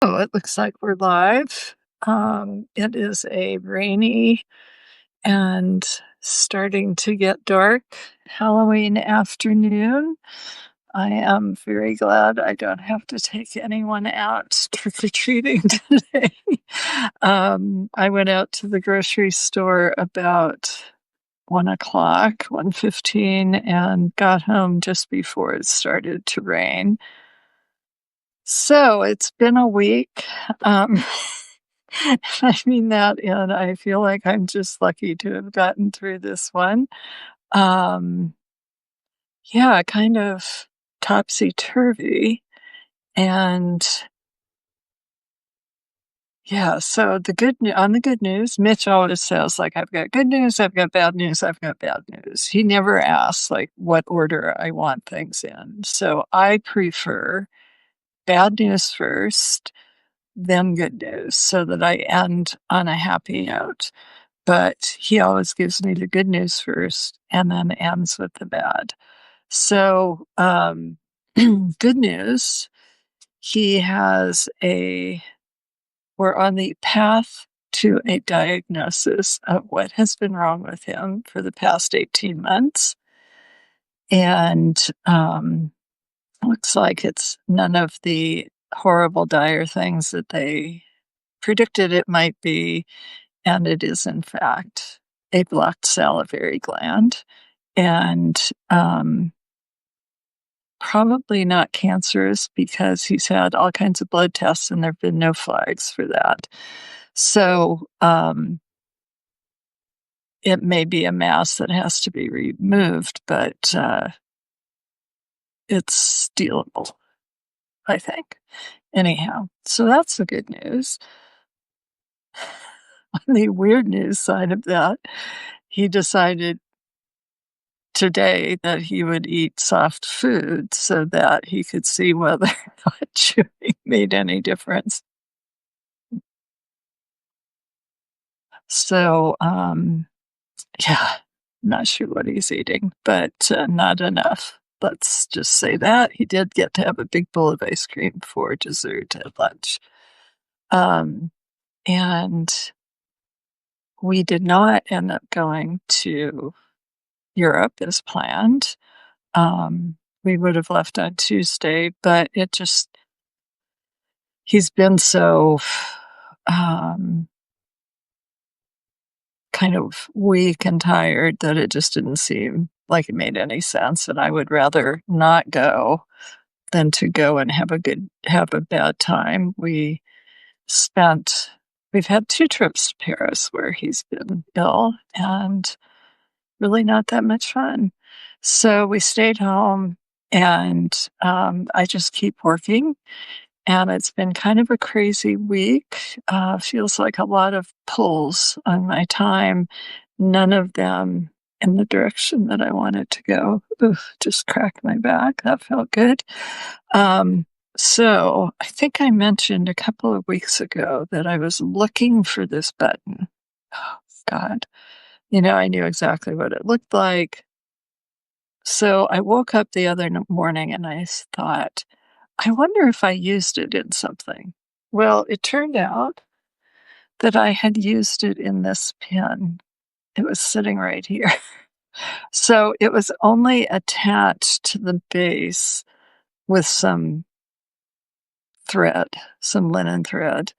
Oh, it looks like we're live. It is a rainy and starting to get dark Halloween afternoon. I am very glad I don't have to take anyone out trick-or-treating today. I went out to the grocery store about 1:00, 1:15, and got home just before it started to rain. So it's been a week. Um, I mean that, and I feel like I'm just lucky to have gotten through this one. Um, yeah, kind of topsy-turvy. And yeah, so on the good news, Mitch always says, like, "I've got good news, I've got bad news, I've got bad news." He never asks, like, what order I want things in. So I prefer bad news first, then good news, so that I end on a happy note. But he always gives me the good news first and then ends with the bad. So, good news, he has we're on the path to a diagnosis of what has been wrong with him for the past 18 months. And, looks like it's none of the horrible, dire things that they predicted it might be, and it is, in fact, a blocked salivary gland, and, probably not cancerous because he's had all kinds of blood tests and there've been no flags for that. So, it may be a mass that has to be removed, but, it's stealable, I think. Anyhow, so that's the good news. On the weird news side of that, he decided today that he would eat soft food so that he could see whether or not chewing made any difference. So, yeah, not sure what he's eating, but, not enough. Let's just say that. He did get to have a big bowl of ice cream for dessert at lunch. Um, and we did not end up going to Europe as planned. We would have left on Tuesday, but he's been so, um, kind of weak and tired that it just didn't seem like it made any sense, and I would rather not go than to go and have a bad time. Spent we've had 2 trips to Paris where he's been ill and really not that much fun. So we stayed home and, I just keep working, and it's been kind of a crazy week. Feels like a lot of pulls on my time, none of them in the direction that I wanted to go. Oof, just cracked my back. That felt good. Um, so I think I mentioned a couple of weeks ago that I was looking for this button. Oh, God. I knew exactly what it looked like. So I woke up the other morning and thought, I wonder if I used it in something. Well, it turned out that I had used it in this pin. It was sitting right here. So it was only attached to the base with thread, some linen thread.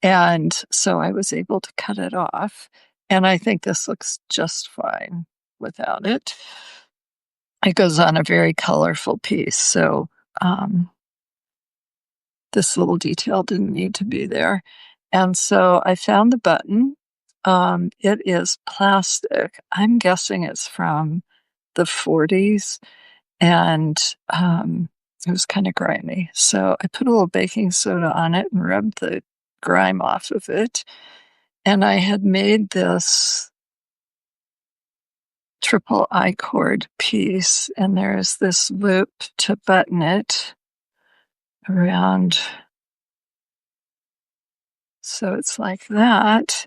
And so I was able to cut it off. And I think this looks just fine without it. It goes on a very colorful piece. So, this little detail didn't need to be there. And so I found the button. It is plastic. I'm guessing it's from the 40s, and it was kind of grimy. So I put a little baking soda on it and rubbed the grime off of it. And I had made this triple I cord piece, and there's this loop to button it around. So it's like that.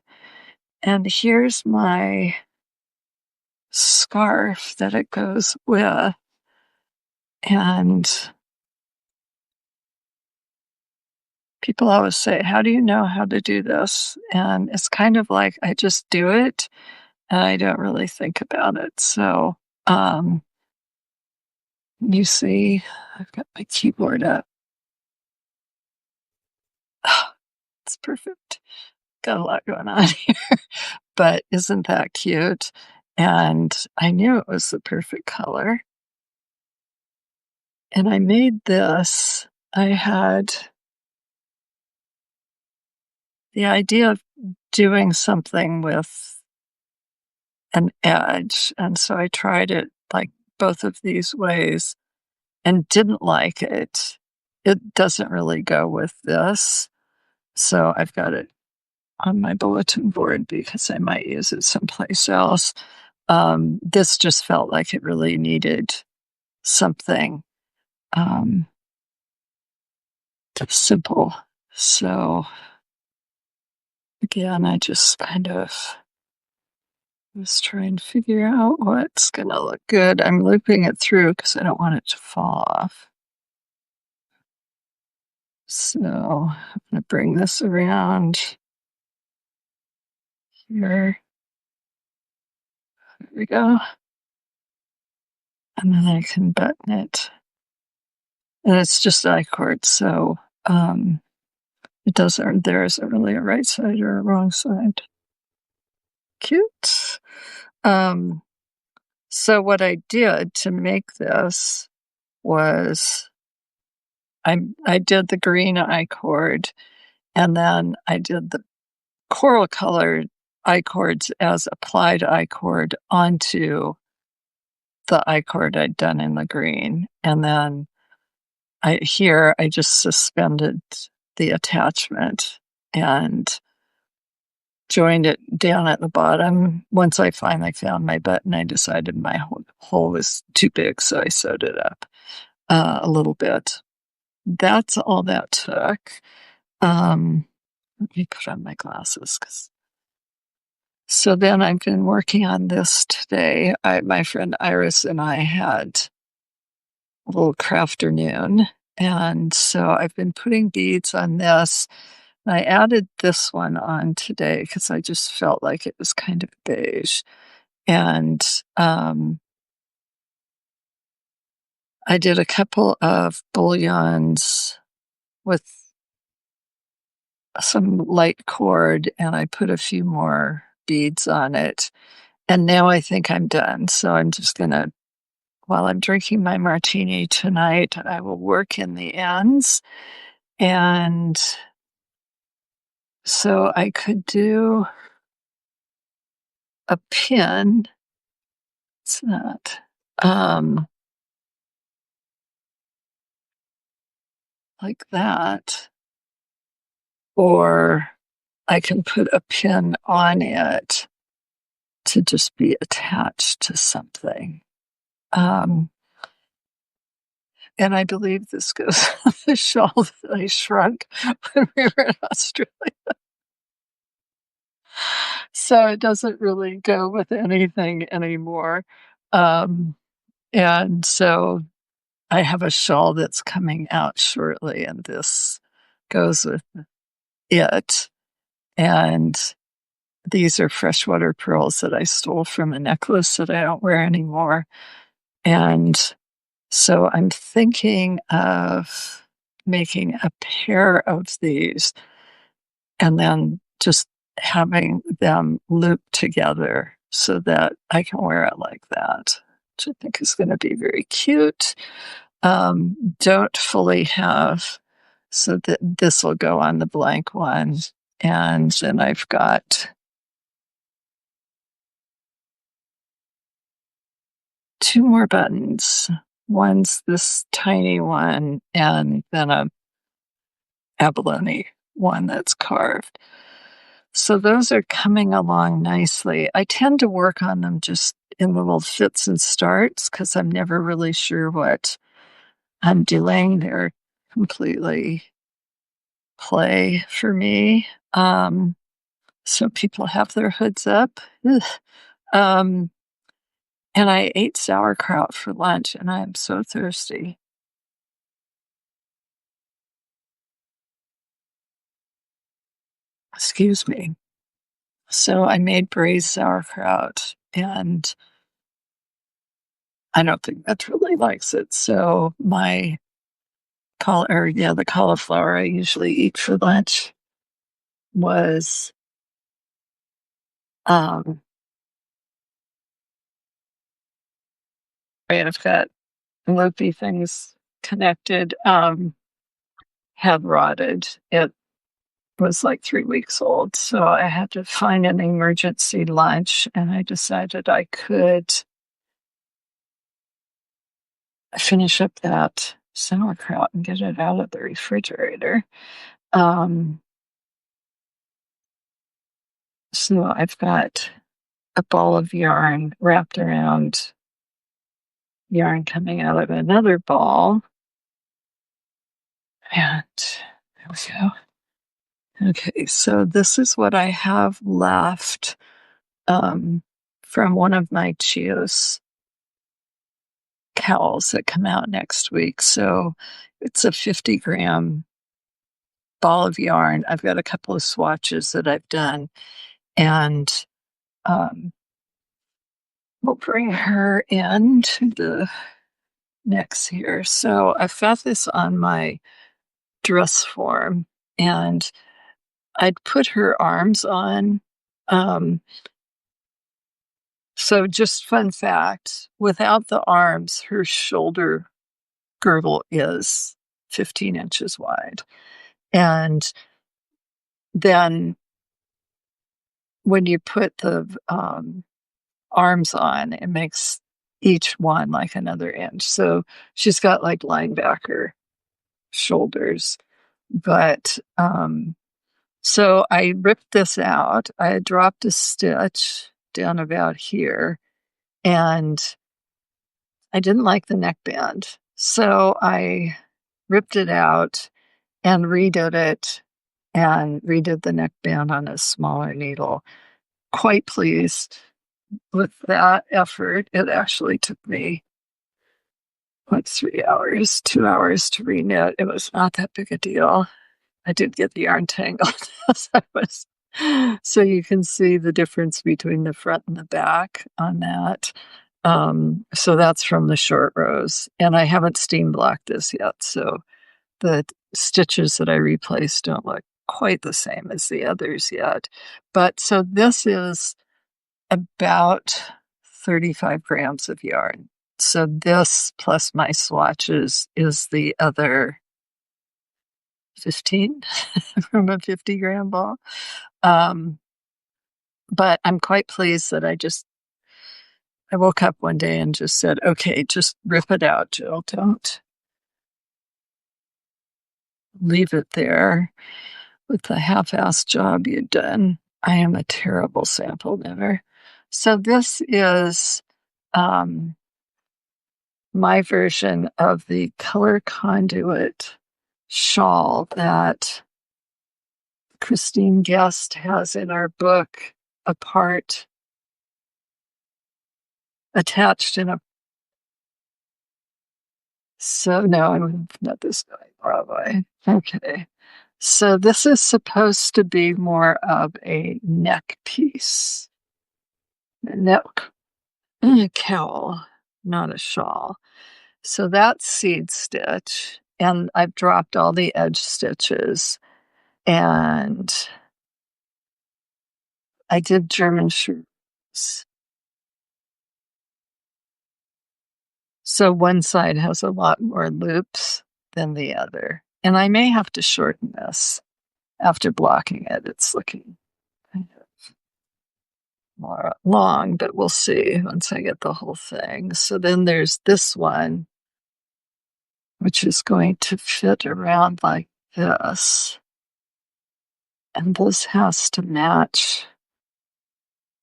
And here's my scarf that it goes with. And People always say, "How do you know how to do this?" And it's kind of like I just do it, and I don't really think about it. So, um, you see, I've got my keyboard up. It's perfect. Got a lot going on here, but isn't that cute? And I knew it was the perfect color. And I made this. I had the idea of doing something with an edge, and so I tried it like both of these ways and didn't like it. It doesn't really go with this, so I've got it on my bulletin board because I might use it someplace else. This just felt like it really needed something um, simple. So again, I just kind of was trying to figure out what's going to look good. I'm looping it through because I don't want it to fall off. So I'm going to bring this around here. There we go. And then I can button it. And it's just I-cord, so it doesn't, there isn't really a right side or a wrong side. Cute. Um, so what I did to make this was I did the green I-cord, and then I did the coral colored I-cords as applied I-cord onto the I-cord I'd done in the green. And then I just suspended the attachment and joined it down at the bottom. Once I finally found my button, I decided my hole was too big, so I sewed it up a little bit. That's all that took. Let me put on my glasses. So then I've been working on this today. My friend Iris and I had a little crafternoon, and so I've been putting beads on this. I added this one on today because I just felt like it was kind of beige. And I did a couple of bullions with some light cord, and I put a few more beads on it. And now I think I'm done. So I'm just going to, while I'm drinking my martini tonight, I will work in the ends. And so I could do a pin. It's not. Like that. Or I can put a pin on it to just be attached to something. Um, and I believe this goes on the shawl that I shrunk when we were in Australia. So it doesn't really go with anything anymore. Um, and so I have a shawl that's coming out shortly, and this goes with it. And these are freshwater pearls that I stole from a necklace that I don't wear anymore. And so I'm thinking of making a pair of these and then just having them looped together so that I can wear it like that, which I think is going to be very cute. Don't fully have, so that this will go on the blank one. And then I've got two more buttons. One's this tiny one, and then a abalone one that's carved. So those are coming along nicely. I tend to work on them just in little fits and starts because I'm never really sure what I'm doing. They're completely play for me. So people have their hoods up. Ugh. Um, and I ate sauerkraut for lunch, and I'm so thirsty. Excuse me. So I made braised sauerkraut, and I don't think Beth really likes it. So the cauliflower I usually eat for lunch was um I've got loopy things connected, had rotted. It was like 3 weeks old, so I had to find an emergency lunch, and I decided I could finish up that sauerkraut and get it out of the refrigerator. Um, so I've got a ball of yarn wrapped around yarn coming out of another ball. And there we go. Okay, so this is what I have left from one of my Chios cowls that come out next week. So it's a 50-gram ball of yarn. I've got a couple of swatches that I've done, and um, we'll bring her into the mix here. So I've got this on my dress form, and I'd put her arms on. So just fun fact, without the arms, her shoulder girdle is 15 inches wide. And then when you put the arms on, it makes each one like another inch. So she's got like linebacker shoulders. But so I ripped this out. I dropped a stitch down about here, and I didn't like the neckband. So I ripped it out and redid it and redid the neckband on a smaller needle. Quite pleased with that effort. It actually took me, 3 hours, 2 hours to reknit. It was not that big a deal. I did get the yarn tangled as I was. So you can see the difference between the front and the back on that. So that's from the short rows. And I haven't steam blocked this yet. So the stitches that I replaced don't look quite the same as the others yet. But so this is about 35 grams of yarn. So this plus my swatches is the other 15 from a 50-gram ball. But I'm quite pleased that I woke up one day and just said, okay, just rip it out, Jill. Don't leave it there with the half-assed job you'd done. I am a terrible sample knitter. So this is my version of the color conduit shawl that Christine Guest has in our book, a part attached in a. So no, I'm not this guy, probably. Okay. So this is supposed to be more of a neck piece, a neck cowl, not a shawl. So that's seed stitch, and I've dropped all the edge stitches, and I did German shirts. So one side has a lot more loops than the other. And I may have to shorten this after blocking it. It's looking kind of more long, but we'll see once I get the whole thing. So then there's this one, which is going to fit around like this. And this has to match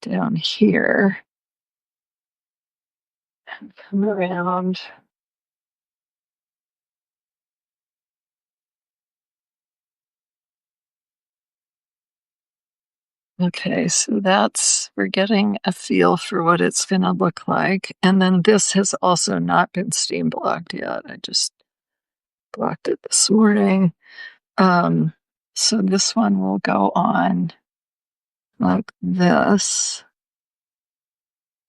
down here and come around. Okay, so we're getting a feel for what it's going to look like. And then this has also not been steam blocked yet. I just blocked it this morning. So this one will go on like this.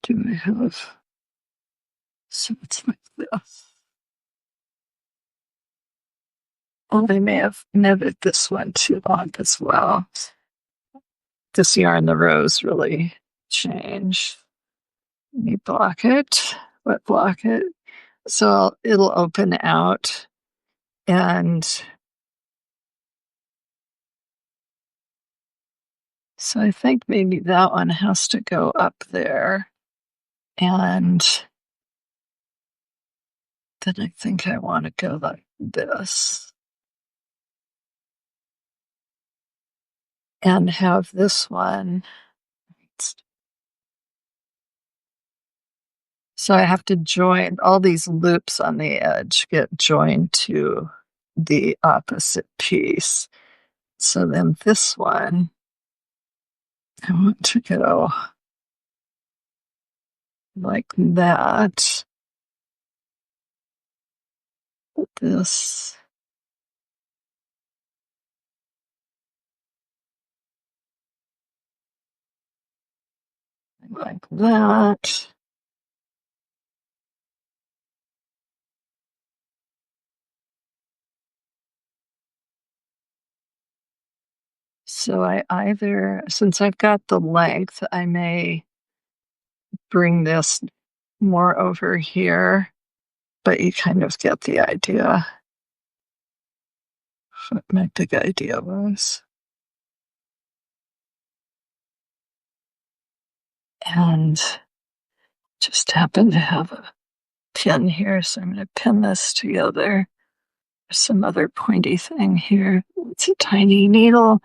Do I have? So it's like this. Oh, they may have knitted this one too long as well. This yarn, the rows really change. Let me block it, wet block it. So it'll open out, and so I think maybe that one has to go up there. And then I think I want to go like this and have this one. So I have to join all these loops on the edge, get joined to the opposite piece. So then this one, I want to go like that. This. Like that. So I either, since I've got the length, I may bring this more over here, but you kind of get the idea. What my big idea was. And just happen to have a pin here, so I'm going to pin this together. There's some other pointy thing here. It's a tiny needle.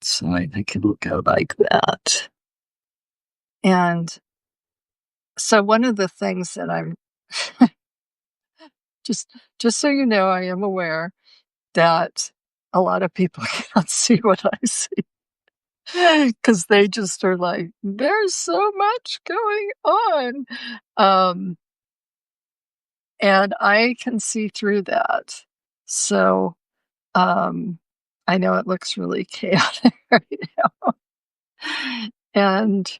So I think it'll go like that. And so one of the things that I'm just so you know, I am aware that a lot of people can't see what I see because they just are like, there's so much going on. And I can see through that. So I know it looks really chaotic right now. And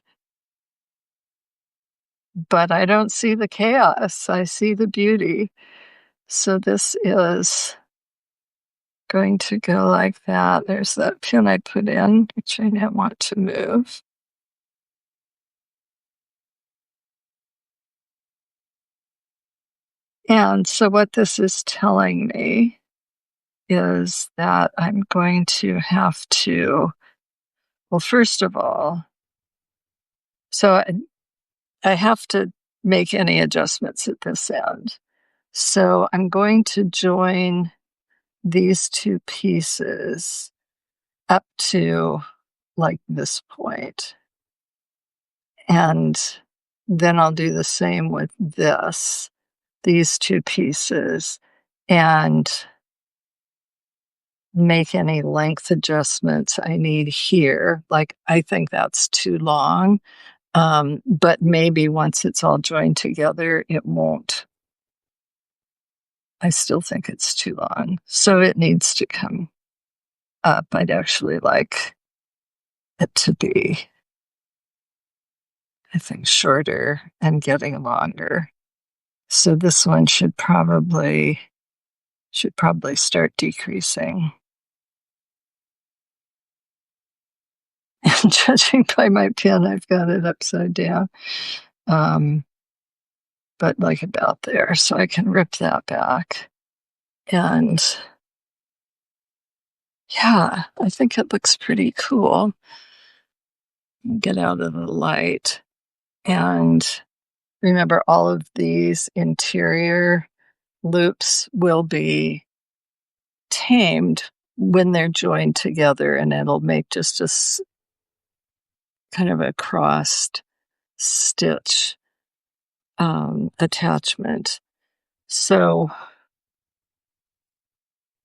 but I don't see the chaos. I see the beauty. So this is going to go like that. There's that pin I put in, which I don't want to move. And so what this is telling me is that I'm going to have to, well, first of all, so I have to make any adjustments at this end. So I'm going to join these two pieces up to like this point. And then I'll do the same with these two pieces, and make any length adjustments I need here. Like, I think that's too long. But maybe once it's all joined together, it won't. I still think it's too long. So it needs to come up. I'd actually like it to be, I think, shorter and getting longer. So this one should probably start decreasing. And judging by my pin, I've got it upside down. But like about there, so I can rip that back. And yeah, I think it looks pretty cool. Get out of the light. And remember, all of these interior loops will be tamed when they're joined together, and it'll make just a kind of a crossed stitch attachment. So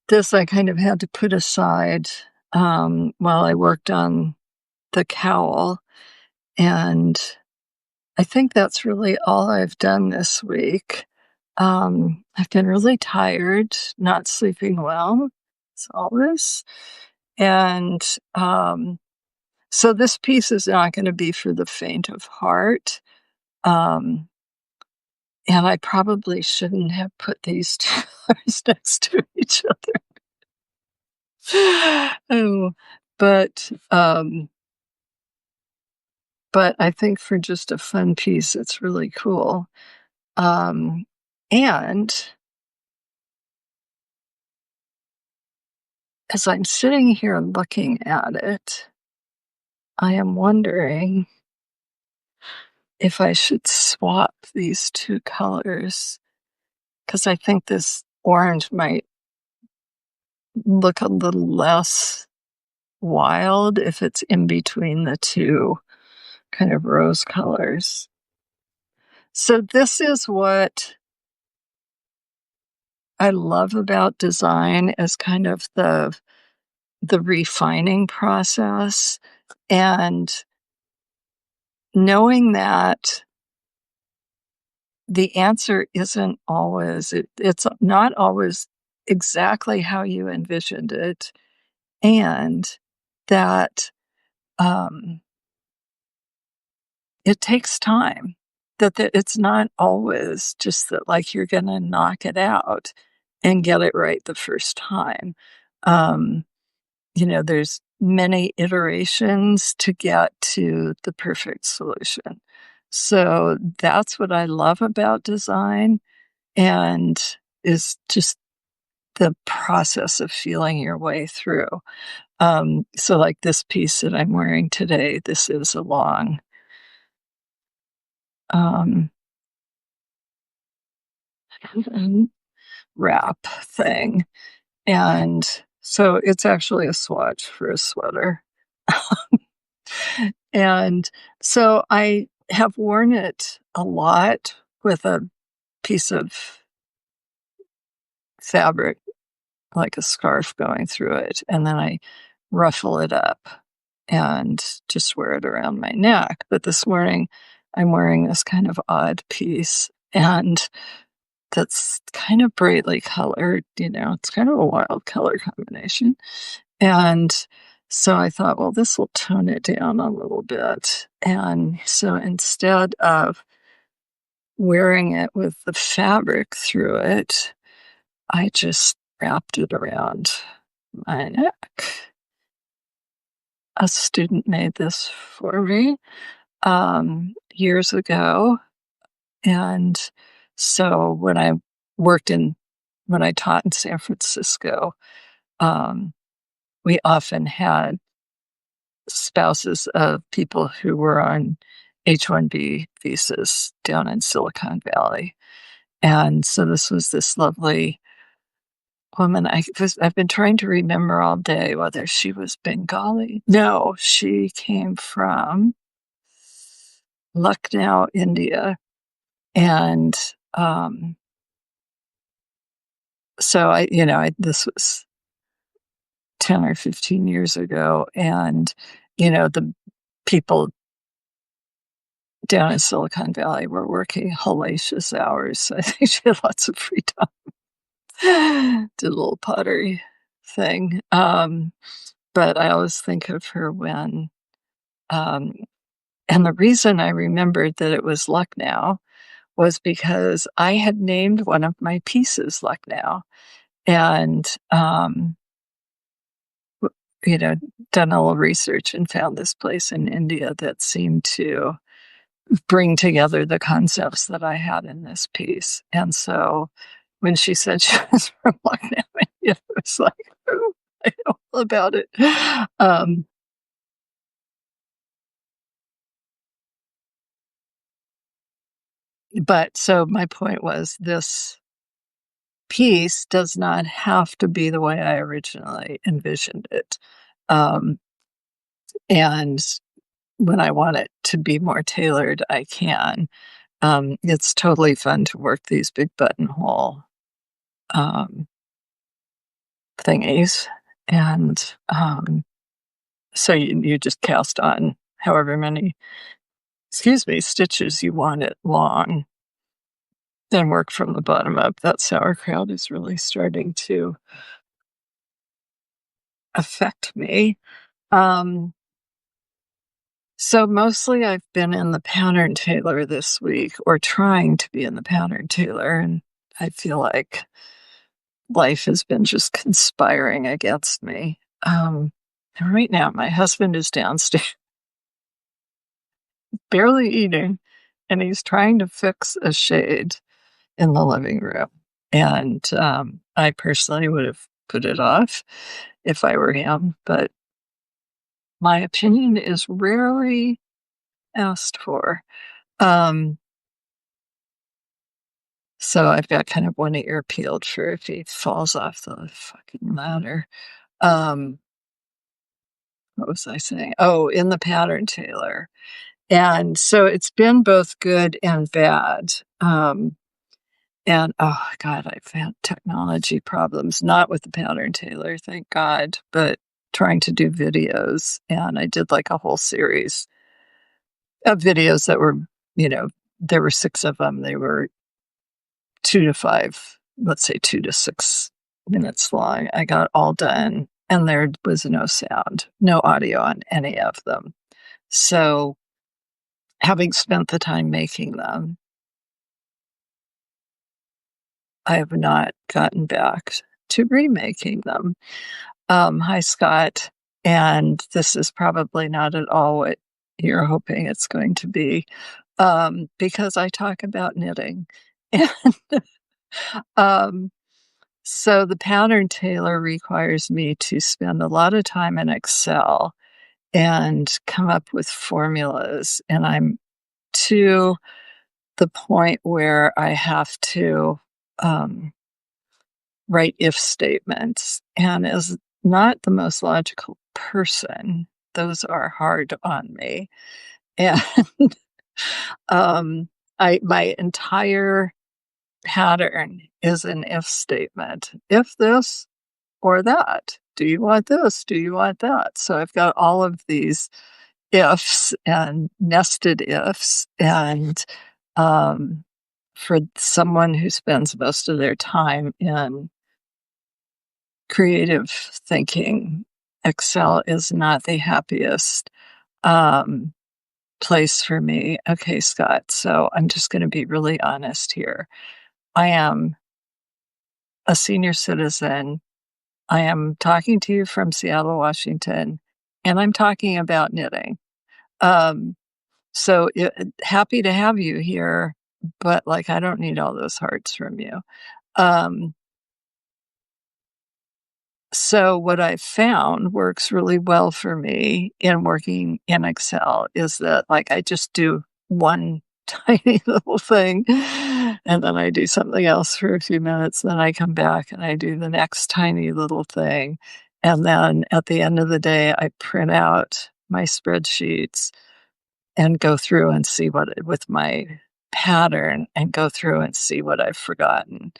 this I kind of had to put aside while I worked on the cowl, and I think that's really all I've done this week. I've been really tired, not sleeping well, as always. And so this piece is not going to be for the faint of heart. Um, and I probably shouldn't have put these two colors next to each other. Oh, but but I think for just a fun piece, it's really cool. Um, and as I'm sitting here looking at it, I am wondering if I should swap these two colors because I think this orange might look a little less wild if it's in between the two kind of rose colors. So this is what I love about design as kind of the refining process and knowing that the answer isn't always it's not always exactly how you envisioned it, and that, um, it takes time, that it's not always just that, like, you're gonna knock it out and get it right the first time. Um, there's many iterations to get to the perfect solution. So that's what I love about design and is just the process of feeling your way through. So like this piece that I'm wearing today, this is a long, um, wrap thing. And so it's actually a swatch for a sweater. And so I have worn it a lot with a piece of fabric, like a scarf going through it, and then I ruffle it up and just wear it around my neck. But this morning, I'm wearing this kind of odd piece, and that's kind of brightly colored, it's kind of a wild color combination. And so I thought, well, this will tone it down a little bit. And so instead of wearing it with the fabric through it, I just wrapped it around my neck. A student made this for me years ago. And so when I taught in San Francisco, um, we often had spouses of people who were on H-1B visas down in Silicon Valley. And so this was this lovely woman. I've been trying to remember all day whether she was Bengali. No, she came from Lucknow, India. And so this was 10 or 15 years ago. And, the people down in Silicon Valley were working hellacious hours. So I think she had lots of free time. Did a little pottery thing. But I always think of her um, and the reason I remembered that it was Lucknow was because I had named one of my pieces Lucknow and, you know, done a little research and found this place in India that seemed to bring together the concepts that I had in this piece. And so when she said she was from Lucknow, it was like, "Ooh, I know all about it." Um, but so my point was this piece does not have to be the way I originally envisioned it. Um, and when I want it to be more tailored, I can. It's totally fun to work these big buttonhole um, thingies. And so you just cast on however many stitches you want it long, then work from the bottom up. That sauerkraut is really starting to affect me. Um, so mostly I've been in the pattern tailor this week, or trying to be in the pattern tailor, and I feel like life has been just conspiring against me. And right now my husband is downstairs barely eating, and he's trying to fix a shade in the living room. And I personally would have put it off if I were him, but my opinion is rarely asked for. Um, so I've got kind of one ear peeled for if he falls off the fucking ladder. Um, what was I saying? Oh, in the pattern tailor. And so it's been both good and bad. And oh God, I've had technology problems, not with the pattern tailor, thank God, but trying to do videos. And I did like a whole series of videos that were, you know, there were 6 of them. They were 2 to 5, let's say 2 to 6 minutes long. I got all done and there was no sound, no audio on any of them. So having spent the time making them, I have not gotten back to remaking them. Hi, Scott. And this is probably not at all what you're hoping it's going to be, because I talk about knitting. And um, so the pattern tailor requires me to spend a lot of time in Excel and come up with formulas. And I'm to the point where I have to um, write if statements. And as not the most logical person, those are hard on me. And um, my entire pattern is an if statement. If this or that. Do you want this? Do you want that? So I've got all of these ifs and nested ifs. And for someone who spends most of their time in creative thinking, Excel is not the happiest um, place for me. Okay, Scott. So I'm just going to be really honest here. I am a senior citizen. I am talking to you from Seattle, Washington, and I'm talking about knitting. Um, happy to have you here, but like, I don't need all those hearts from you. Um, So what I've found works really well for me in working in Excel is that, like, I just do one tiny little thing, and then I do something else for a few minutes, then I come back and I do the next tiny little thing, and then at the end of the day, I print out my spreadsheets and go through and see with my pattern and go through and see what I've forgotten,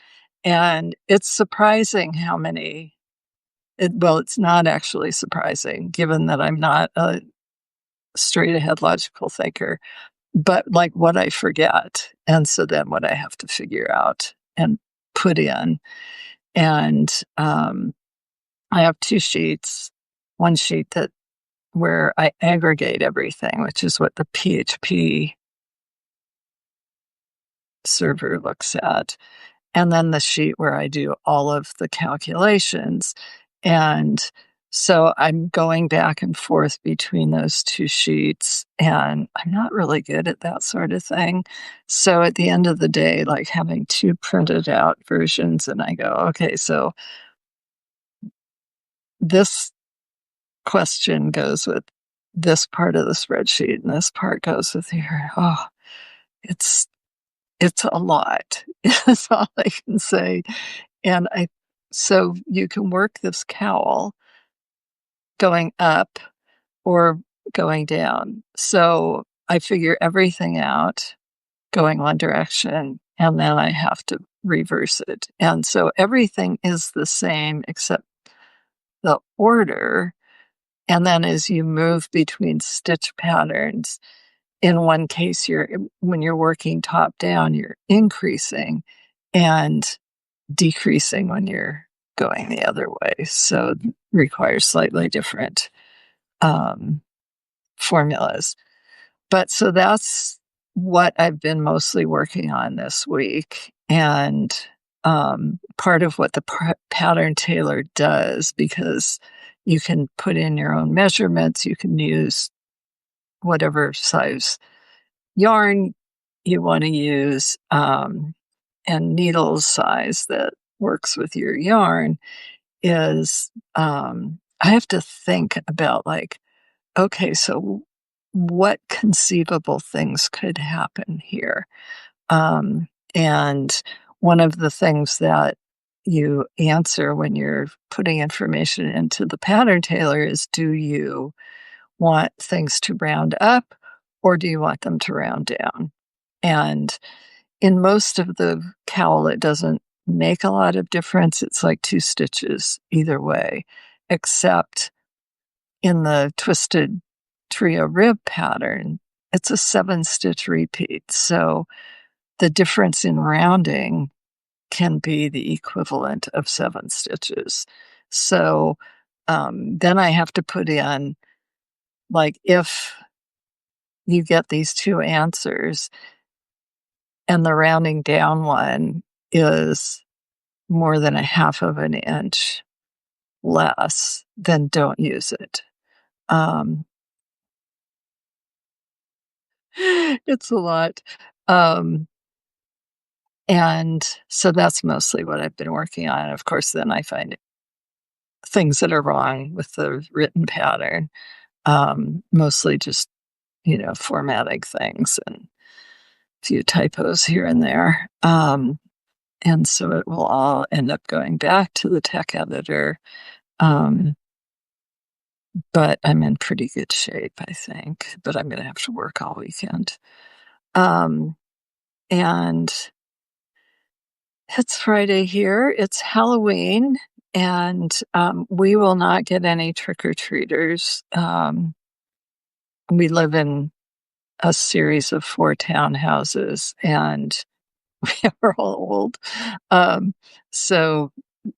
and it's surprising how many it's not actually surprising given that I'm not a straight ahead logical thinker, but like what I forget. And so then what I have to figure out and put in. And I have 2 sheets, one sheet where I aggregate everything, which is what the PHP server looks at. And then the sheet where I do all of the calculations. And so I'm going back and forth between those 2 sheets, and I'm not really good at that sort of thing. So at the end of the day, like having 2 printed out versions, and I go, okay, so this question goes with this part of the spreadsheet, and this part goes with here. Oh, it's it's a lot. Is all I can say. And so you can work this cowl going up or going down. So I figure everything out going one direction, and then I have to reverse it. And so everything is the same except the order. And then as you move between stitch patterns, in one case, when you're working top down, you're increasing and decreasing when you're going the other way. So it requires slightly different um, formulas. But so that's what I've been mostly working on this week. And part of what the pattern tailor does, because you can put in your own measurements, you can use whatever size yarn you want to use, and needle size that works with your yarn, is I have to think about, like, okay, so what conceivable things could happen here? Um, and one of the things that you answer when you're putting information into the pattern tailor is, do you want things to round up or do you want them to round down? And in most of the cowl, it doesn't make a lot of difference. It's like 2 stitches either way, except in the twisted trio rib pattern, it's a 7-stitch repeat. So the difference in rounding can be the equivalent of 7 stitches. So then I have to put in, like, if you get these 2 answers and the rounding down one is more than a half of an inch less, then don't use it. Um, it's a lot. Um, and so that's mostly what I've been working on. Of course, then I find things that are wrong with the written pattern, mostly just, formatting things and a few typos here and there. And so it will all end up going back to the tech editor. Um, but I'm in pretty good shape, I think. But I'm going to have to work all weekend. Um, and it's Friday here. It's Halloween, and we will not get any trick-or-treaters. We live in a series of 4 townhouses, and we're all old. So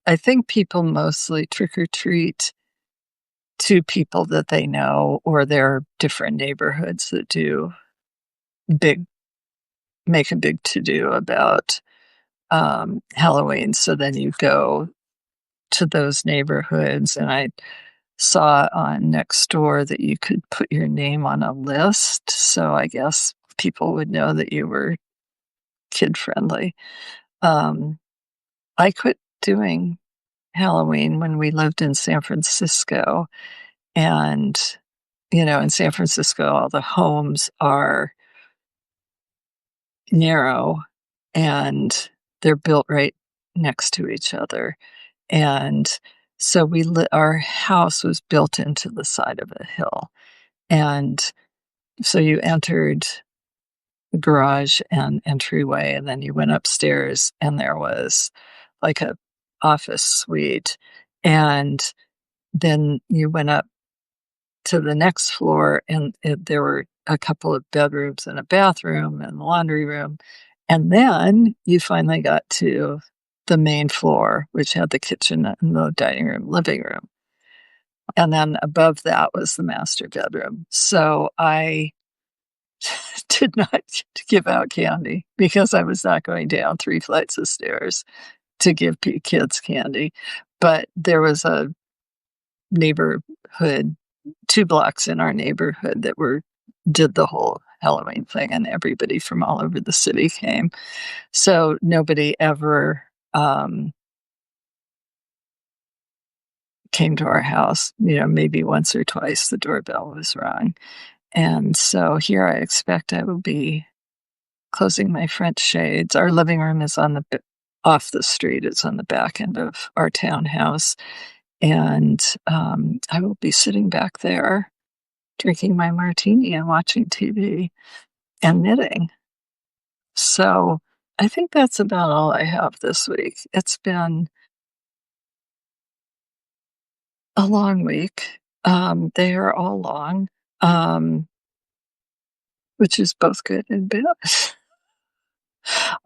I think people mostly trick-or-treat to people that they know, or there are different neighborhoods that big make a big to-do about Halloween. So then you go to those neighborhoods, and I saw on Nextdoor that you could put your name on a list. So I guess people would know that you were kid friendly. Um, I quit doing Halloween when we lived in San Francisco. And, in San Francisco, all the homes are narrow and they're built right next to each other. And so our house was built into the side of a hill. And so you entered the garage and entryway, and then you went upstairs, and there was like a office suite. And then you went up to the next floor, and there were a couple of bedrooms and a bathroom and laundry room. And then you finally got to the main floor, which had the kitchen and the dining room, living room. And then above that was the master bedroom. So I did not give out candy because I was not going down 3 flights of stairs to give kids candy. But there was a neighborhood 2 blocks in our neighborhood that did the whole Halloween thing, and everybody from all over the city came. So nobody ever came to our house. Maybe once or twice the doorbell was rung. And so here I expect I will be closing my French shades. Our living room is off the street. It's on the back end of our townhouse. And I will be sitting back there drinking my martini and watching TV and knitting. So I think that's about all I have this week. It's been a long week. They are all long. Um, which is both good and bad.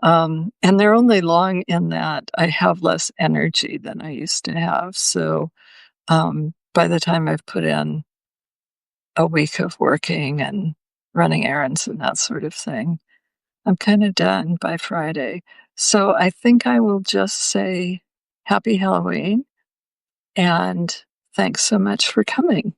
And they're only long in that I have less energy than I used to have. So, by the time I've put in a week of working and running errands and that sort of thing, I'm kinda done by Friday. So I think I will just say happy Halloween, and thanks so much for coming.